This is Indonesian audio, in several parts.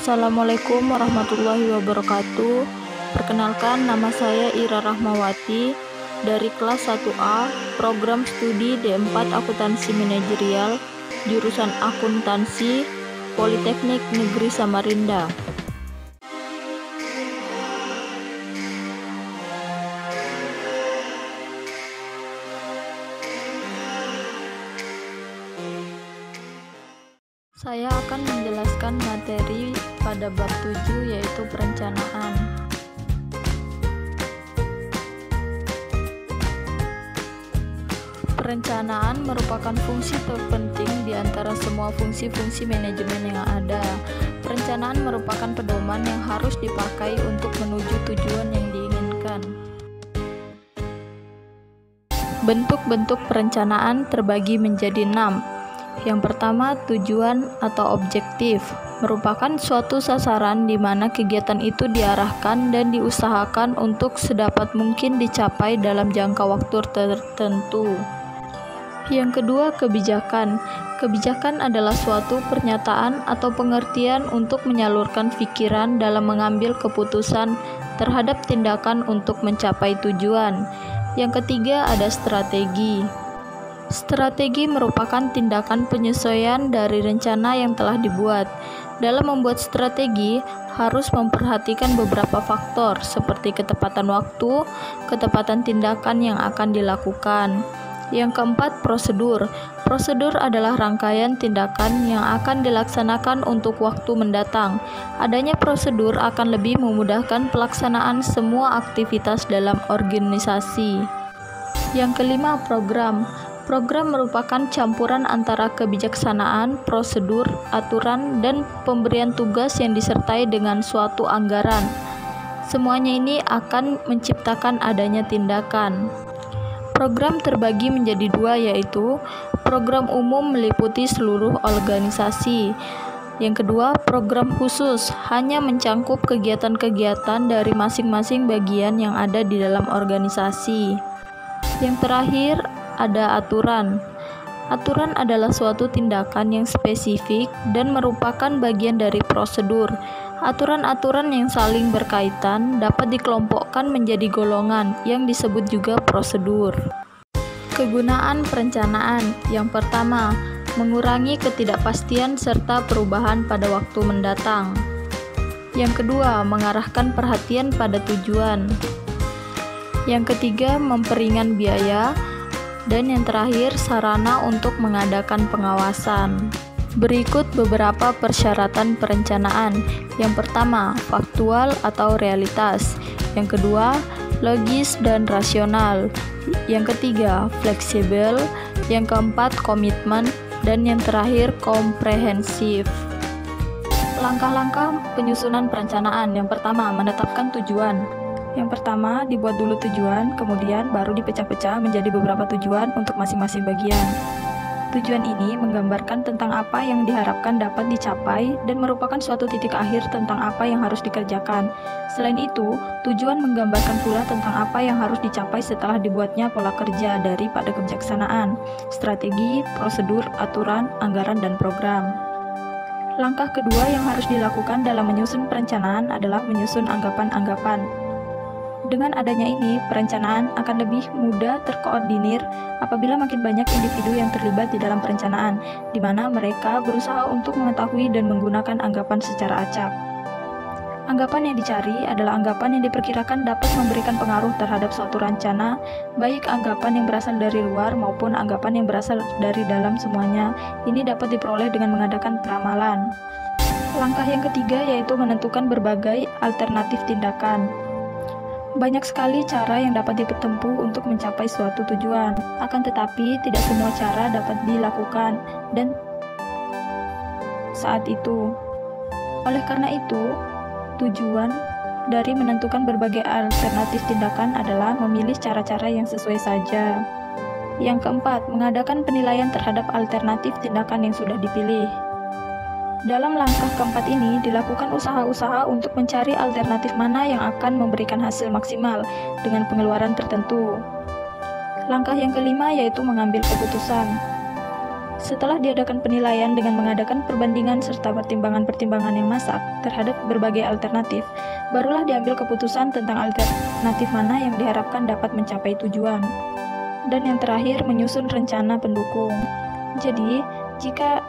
Assalamualaikum warahmatullahi wabarakatuh. Perkenalkan, nama saya Ira Rahmawati dari kelas 1A, program studi D4 Akuntansi Manajerial, jurusan Akuntansi, Politeknik Negeri Samarinda. Saya akan menjelaskan materi pada bab 7, yaitu perencanaan. Perencanaan merupakan fungsi terpenting di antara semua fungsi-fungsi manajemen yang ada. Perencanaan merupakan pedoman yang harus dipakai untuk menuju tujuan yang diinginkan. Bentuk-bentuk perencanaan terbagi menjadi 6. Yang pertama, tujuan atau objektif merupakan suatu sasaran di mana kegiatan itu diarahkan dan diusahakan untuk sedapat mungkin dicapai dalam jangka waktu tertentu. Yang kedua, kebijakan. Kebijakan adalah suatu pernyataan atau pengertian untuk menyalurkan pikiran dalam mengambil keputusan terhadap tindakan untuk mencapai tujuan. Yang ketiga, ada strategi. Strategi merupakan tindakan penyesuaian dari rencana yang telah dibuat. Dalam membuat strategi, harus memperhatikan beberapa faktor seperti ketepatan waktu, ketepatan tindakan yang akan dilakukan. Yang keempat, prosedur. Prosedur adalah rangkaian tindakan yang akan dilaksanakan untuk waktu mendatang. Adanya prosedur akan lebih memudahkan pelaksanaan semua aktivitas dalam organisasi. Yang kelima, program. Program merupakan campuran antara kebijaksanaan, prosedur, aturan, dan pemberian tugas yang disertai dengan suatu anggaran. Semuanya ini akan menciptakan adanya tindakan. Program terbagi menjadi 2, yaitu program umum meliputi seluruh organisasi. Yang kedua, program khusus hanya mencangkup kegiatan-kegiatan dari masing-masing bagian yang ada di dalam organisasi. Yang terakhir, ada aturan. Aturan adalah suatu tindakan yang spesifik dan merupakan bagian dari prosedur. Aturan-aturan yang saling berkaitan dapat dikelompokkan menjadi golongan yang disebut juga prosedur. Kegunaan perencanaan. Yang pertama, mengurangi ketidakpastian serta perubahan pada waktu mendatang. Yang kedua, mengarahkan perhatian pada tujuan. Yang ketiga, memperingan biaya. Dan yang terakhir, sarana untuk mengadakan pengawasan. Berikut beberapa persyaratan perencanaan. Yang pertama, faktual atau realitas. Yang kedua, logis dan rasional. Yang ketiga, fleksibel. Yang keempat, komitmen. Dan yang terakhir, komprehensif. Langkah-langkah penyusunan perencanaan. Yang pertama, menetapkan tujuan. Yang pertama, dibuat dulu tujuan, kemudian baru dipecah-pecah menjadi beberapa tujuan untuk masing-masing bagian. Tujuan ini menggambarkan tentang apa yang diharapkan dapat dicapai dan merupakan suatu titik akhir tentang apa yang harus dikerjakan. Selain itu, tujuan menggambarkan pula tentang apa yang harus dicapai setelah dibuatnya pola kerja daripada kebijaksanaan, strategi, prosedur, aturan, anggaran, dan program. Langkah kedua yang harus dilakukan dalam menyusun perencanaan adalah menyusun anggapan-anggapan. Dengan adanya ini, perencanaan akan lebih mudah terkoordinir apabila makin banyak individu yang terlibat di dalam perencanaan, di mana mereka berusaha untuk mengetahui dan menggunakan anggapan secara acak. Anggapan yang dicari adalah anggapan yang diperkirakan dapat memberikan pengaruh terhadap suatu rencana, baik anggapan yang berasal dari luar maupun anggapan yang berasal dari dalam semuanya. Ini dapat diperoleh dengan mengadakan peramalan. Langkah yang ketiga yaitu menentukan berbagai alternatif tindakan. Banyak sekali cara yang dapat ditempuh untuk mencapai suatu tujuan, akan tetapi tidak semua cara dapat dilakukan dan saat itu. Oleh karena itu, tujuan dari menentukan berbagai alternatif tindakan adalah memilih cara-cara yang sesuai saja. Yang keempat, mengadakan penilaian terhadap alternatif tindakan yang sudah dipilih. Dalam langkah keempat ini, dilakukan usaha-usaha untuk mencari alternatif mana yang akan memberikan hasil maksimal dengan pengeluaran tertentu. Langkah yang kelima yaitu mengambil keputusan. Setelah diadakan penilaian dengan mengadakan perbandingan serta pertimbangan-pertimbangan yang masak terhadap berbagai alternatif, barulah diambil keputusan tentang alternatif mana yang diharapkan dapat mencapai tujuan. Dan yang terakhir, menyusun rencana pendukung. Jadi, jika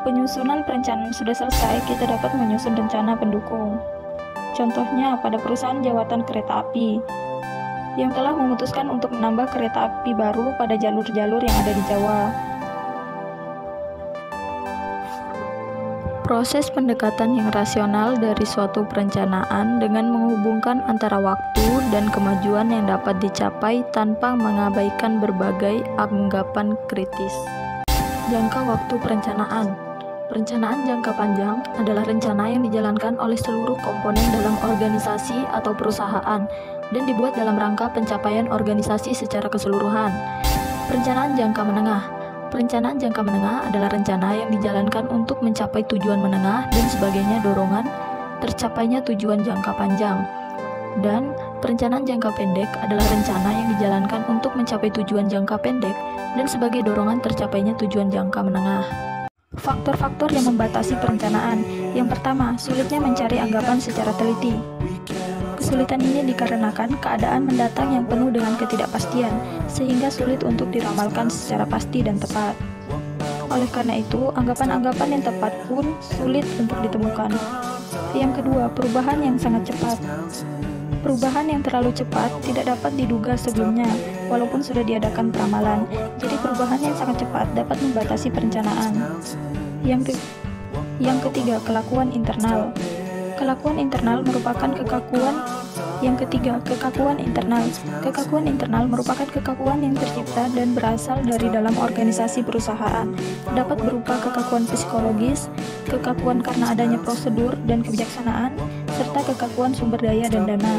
penyusunan perencanaan sudah selesai, kita dapat menyusun rencana pendukung. Contohnya pada perusahaan jawatan kereta api yang telah memutuskan untuk menambah kereta api baru pada jalur-jalur yang ada di Jawa. Proses pendekatan yang rasional dari suatu perencanaan dengan menghubungkan antara waktu dan kemajuan yang dapat dicapai tanpa mengabaikan berbagai anggapan kritis. Jangka waktu perencanaan. Perencanaan jangka panjang adalah rencana yang dijalankan oleh seluruh komponen dalam organisasi atau perusahaan dan dibuat dalam rangka pencapaian organisasi secara keseluruhan. Perencanaan jangka menengah. Perencanaan jangka menengah adalah rencana yang dijalankan untuk mencapai tujuan menengah dan sebagainya dorongan tercapainya tujuan jangka panjang. Dan perencanaan jangka pendek adalah rencana yang dijalankan untuk mencapai tujuan jangka pendek dan sebagai dorongan tercapainya tujuan jangka menengah. Faktor-faktor yang membatasi perencanaan. Yang pertama, sulitnya mencari anggapan secara teliti. Kesulitan ini dikarenakan keadaan mendatang yang penuh dengan ketidakpastian, sehingga sulit untuk diramalkan secara pasti dan tepat. Oleh karena itu, anggapan-anggapan yang tepat pun sulit untuk ditemukan. Yang kedua, perubahan yang sangat cepat. Perubahan yang terlalu cepat tidak dapat diduga sebelumnya, walaupun sudah diadakan peramalan. Jadi perubahan yang sangat cepat dapat membatasi perencanaan. Yang ketiga, kelakuan internal. Kelakuan internal merupakan kekakuan. Yang ketiga, kekakuan internal. Kekakuan internal merupakan kekakuan yang tercipta dan berasal dari dalam organisasi perusahaan. Dapat berupa kekakuan psikologis, kekakuan karena adanya prosedur dan kebijaksanaan, serta kekakuan sumber daya dan dana.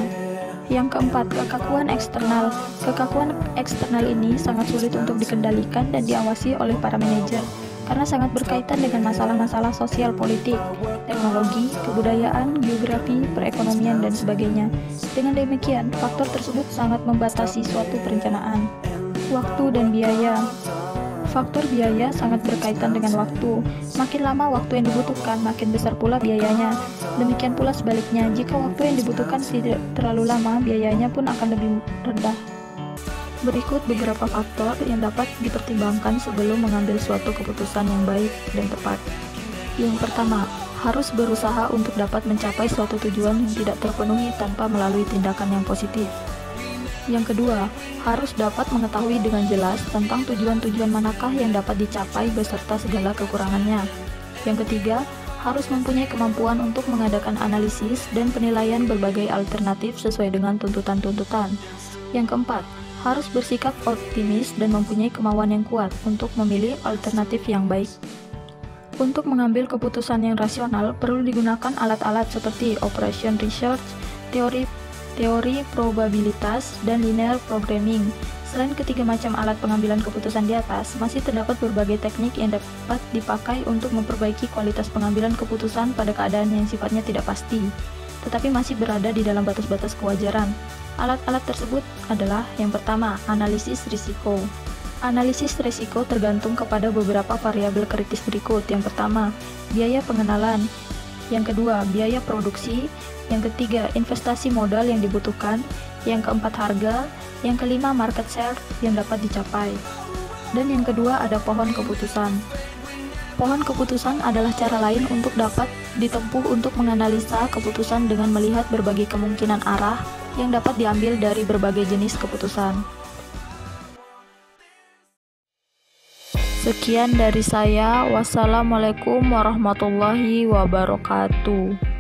Yang keempat, kekakuan eksternal. Kekakuan eksternal ini sangat sulit untuk dikendalikan dan diawasi oleh para manajer, karena sangat berkaitan dengan masalah-masalah sosial politik, teknologi, kebudayaan, geografi, perekonomian, dan sebagainya. Dengan demikian, faktor tersebut sangat membatasi suatu perencanaan. Waktu dan biaya. Faktor biaya sangat berkaitan dengan waktu. Makin lama waktu yang dibutuhkan, makin besar pula biayanya. Demikian pula sebaliknya, jika waktu yang dibutuhkan tidak terlalu lama, biayanya pun akan lebih rendah. Berikut beberapa faktor yang dapat dipertimbangkan sebelum mengambil suatu keputusan yang baik dan tepat. Yang pertama, harus berusaha untuk dapat mencapai suatu tujuan yang tidak terpenuhi tanpa melalui tindakan yang positif. Yang kedua, harus dapat mengetahui dengan jelas tentang tujuan-tujuan manakah yang dapat dicapai beserta segala kekurangannya. Yang ketiga, harus mempunyai kemampuan untuk mengadakan analisis dan penilaian berbagai alternatif sesuai dengan tuntutan-tuntutan. Yang keempat, harus bersikap optimis dan mempunyai kemauan yang kuat untuk memilih alternatif yang baik. Untuk mengambil keputusan yang rasional, perlu digunakan alat-alat seperti operation research, teori probabilitas, dan linear programming. Selain ketiga macam alat pengambilan keputusan di atas, masih terdapat berbagai teknik yang dapat dipakai untuk memperbaiki kualitas pengambilan keputusan pada keadaan yang sifatnya tidak pasti, tetapi masih berada di dalam batas-batas kewajaran. Alat-alat tersebut adalah yang pertama, analisis risiko. Analisis risiko tergantung kepada beberapa variabel kritis berikut. Yang pertama, biaya pengenalan. Yang kedua, biaya produksi. Yang ketiga, investasi modal yang dibutuhkan. Yang keempat, harga. Yang kelima, market share yang dapat dicapai. Dan yang kedua, ada pohon keputusan. Pohon keputusan adalah cara lain untuk dapat ditempuh untuk menganalisa keputusan dengan melihat berbagai kemungkinan arah yang dapat diambil dari berbagai jenis keputusan. Sekian dari saya. Wassalamualaikum warahmatullahi wabarakatuh.